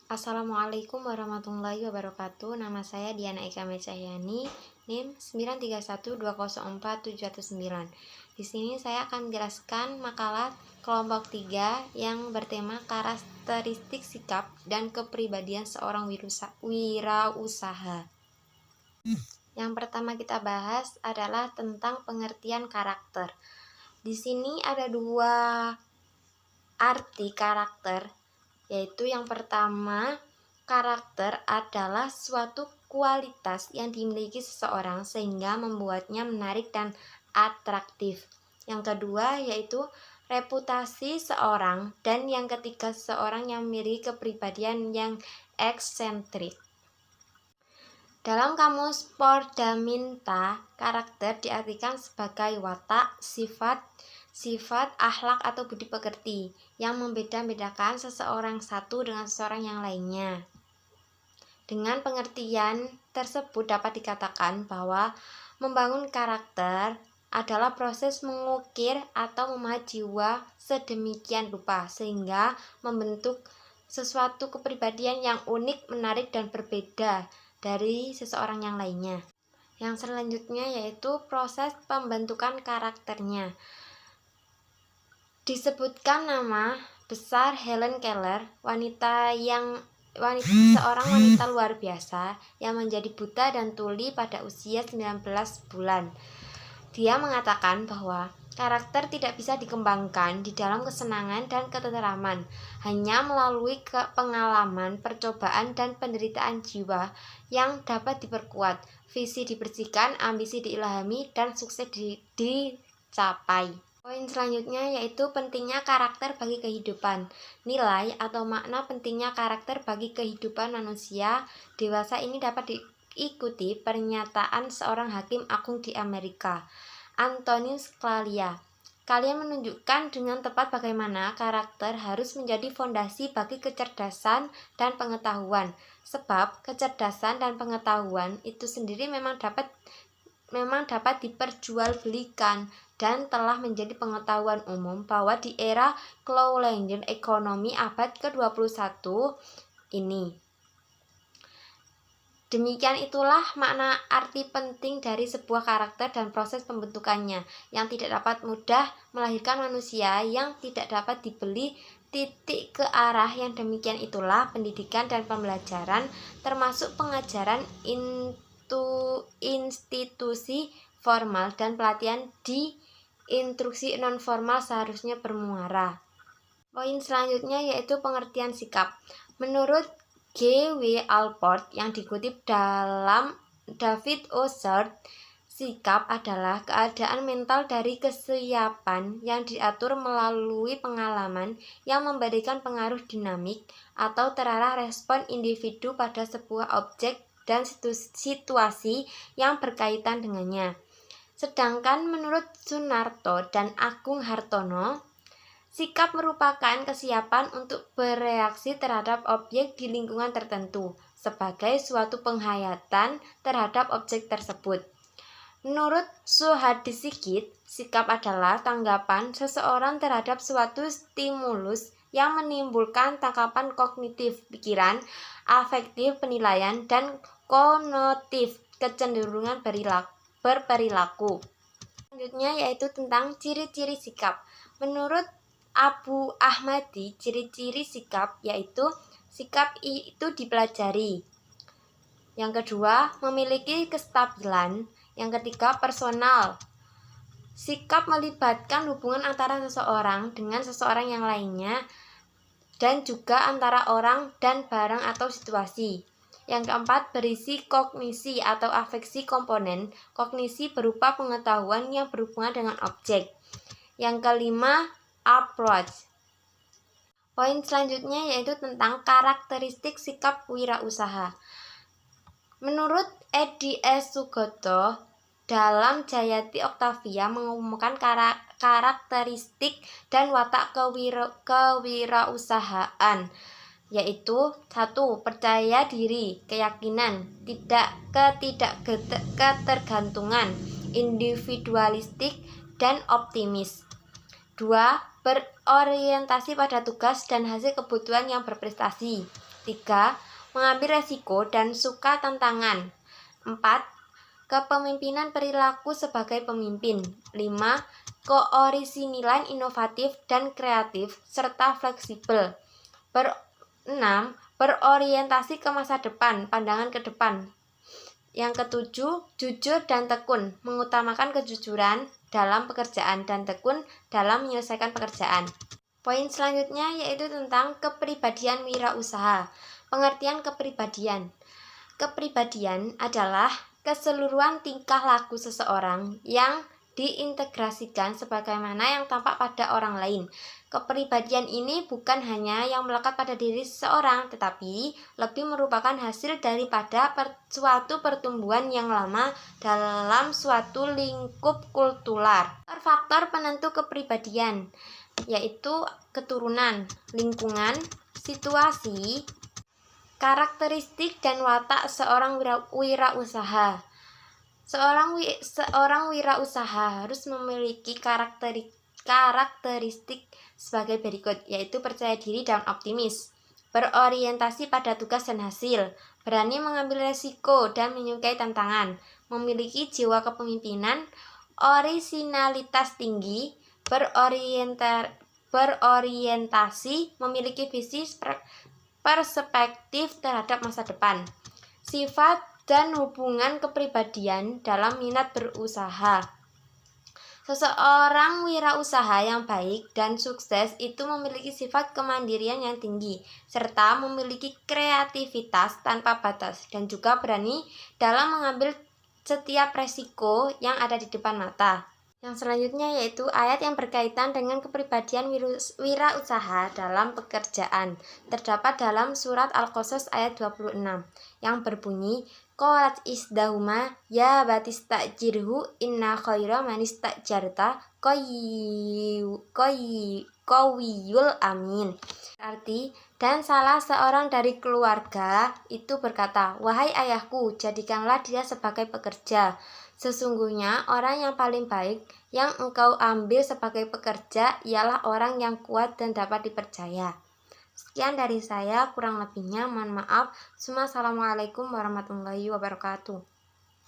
Assalamualaikum warahmatullahi wabarakatuh. Nama saya Diana Eka Mecahyani, NIM 931204719. Di sini saya akan menjelaskan makalah kelompok 3 yang bertema karakteristik sikap dan kepribadian seorang wirausaha. Yang pertama kita bahas adalah tentang pengertian karakter. Di sini ada dua arti karakter, yaitu yang pertama, karakter adalah suatu kualitas yang dimiliki seseorang sehingga membuatnya menarik dan atraktif. Yang kedua yaitu reputasi seorang, dan yang ketiga seseorang yang memiliki kepribadian yang eksentrik. Dalam kamus Pordaminta, karakter diartikan sebagai watak, sifat, akhlak atau budi pekerti yang membeda-bedakan seseorang satu dengan seseorang yang lainnya. Dengan pengertian tersebut dapat dikatakan bahwa membangun karakter adalah proses mengukir atau memahat jiwa sedemikian rupa sehingga membentuk sesuatu kepribadian yang unik, menarik, dan berbeda dari seseorang yang lainnya. Yang selanjutnya yaitu proses pembentukan karakternya. Disebutkan nama besar Helen Keller, seorang wanita luar biasa yang menjadi buta dan tuli pada usia 19 bulan. Dia mengatakan bahwa karakter tidak bisa dikembangkan di dalam kesenangan dan ketenteraman, hanya melalui pengalaman, percobaan, dan penderitaan jiwa yang dapat diperkuat, visi dibersihkan, ambisi diilhami, dan sukses dicapai. Poin selanjutnya yaitu pentingnya karakter bagi kehidupan. Nilai atau makna pentingnya karakter bagi kehidupan manusia dewasa ini dapat diikuti pernyataan seorang hakim agung di Amerika, Antonin Scalia. Kalian menunjukkan dengan tepat bagaimana karakter harus menjadi fondasi bagi kecerdasan dan pengetahuan, sebab kecerdasan dan pengetahuan itu sendiri memang dapat diperjualbelikan dan telah menjadi pengetahuan umum bahwa di era Claudian ekonomi abad ke-21 ini. Demikian itulah makna arti penting dari sebuah karakter dan proses pembentukannya yang tidak dapat mudah melahirkan manusia yang tidak dapat dibeli. Titik ke arah yang demikian itulah pendidikan dan pembelajaran termasuk pengajaran institusi formal dan pelatihan di instruksi non-formal seharusnya bermuara. Poin selanjutnya yaitu pengertian sikap. Menurut G. W. Alport yang dikutip dalam David O. Sard, sikap adalah keadaan mental dari kesiapan yang diatur melalui pengalaman yang memberikan pengaruh dinamik atau terarah respon individu pada sebuah objek dan situasi yang berkaitan dengannya. Sedangkan menurut Sunarto dan Agung Hartono, sikap merupakan kesiapan untuk bereaksi terhadap objek di lingkungan tertentu sebagai suatu penghayatan terhadap objek tersebut. Menurut Suhadi Sikit, sikap adalah tanggapan seseorang terhadap suatu stimulus yang menimbulkan tanggapan kognitif, pikiran, afektif, penilaian, dan konotif, kecenderungan berperilaku. Selanjutnya yaitu tentang ciri-ciri sikap. Menurut Abu Ahmadi, ciri-ciri sikap yaitu sikap itu dipelajari. Yang kedua, memiliki kestabilan. Yang ketiga, personal. Sikap melibatkan hubungan antara seseorang dengan seseorang yang lainnya dan juga antara orang dan barang atau situasi. Yang keempat, berisi kognisi atau afeksi komponen. Kognisi berupa pengetahuan yang berhubungan dengan objek. Yang kelima, approach. Poin selanjutnya yaitu tentang karakteristik sikap wirausaha. Menurut Edi S. Sugoto, dalam Jayati Oktavia mengumumkan karakteristik dan watak kewirausahaan, yaitu 1. Percaya diri, keyakinan, ketergantungan, individualistik, dan optimis. 2. Berorientasi pada tugas dan hasil kebutuhan yang berprestasi. 3. Mengambil resiko dan suka tantangan. 4. Kepemimpinan perilaku sebagai pemimpin. 5. Keorisinilan inovatif dan kreatif serta fleksibel. 6. Berorientasi ke masa depan, pandangan ke depan. Yang ketujuh, jujur dan tekun, mengutamakan kejujuran dalam pekerjaan dan tekun dalam menyelesaikan pekerjaan. Poin selanjutnya yaitu tentang kepribadian wirausaha. Pengertian kepribadian. Kepribadian adalah keseluruhan tingkah laku seseorang yang diintegrasikan sebagaimana yang tampak pada orang lain. Kepribadian ini bukan hanya yang melekat pada diri seseorang, tetapi lebih merupakan hasil daripada suatu pertumbuhan yang lama dalam suatu lingkup kultural. Faktor penentu kepribadian yaitu keturunan, lingkungan, situasi, karakteristik dan watak seorang wirausaha. Seorang wirausaha harus memiliki karakteristik sebagai berikut, yaitu percaya diri dan optimis, berorientasi pada tugas dan hasil, berani mengambil resiko dan menyukai tantangan, memiliki jiwa kepemimpinan, orisinalitas tinggi, berorientasi, memiliki visi perspektif terhadap masa depan. Sifat dan hubungan kepribadian dalam minat berusaha. Seseorang wirausaha yang baik dan sukses itu memiliki sifat kemandirian yang tinggi, serta memiliki kreativitas tanpa batas, dan juga berani dalam mengambil setiap resiko yang ada di depan mata. Yang selanjutnya yaitu ayat yang berkaitan dengan kepribadian wirausaha dalam pekerjaan. Terdapat dalam surat Al-Qasas ayat 26 yang berbunyi, Qalat isdahuma ya batistajirhu inna khaira manistajarta qawiyul amin. Arti, dan salah seorang dari keluarga itu berkata, wahai ayahku, jadikanlah dia sebagai pekerja. Sesungguhnya orang yang paling baik yang engkau ambil sebagai pekerja ialah orang yang kuat dan dapat dipercaya. Sekian dari saya, kurang lebihnya mohon maaf. Assalamualaikum warahmatullahi wabarakatuh.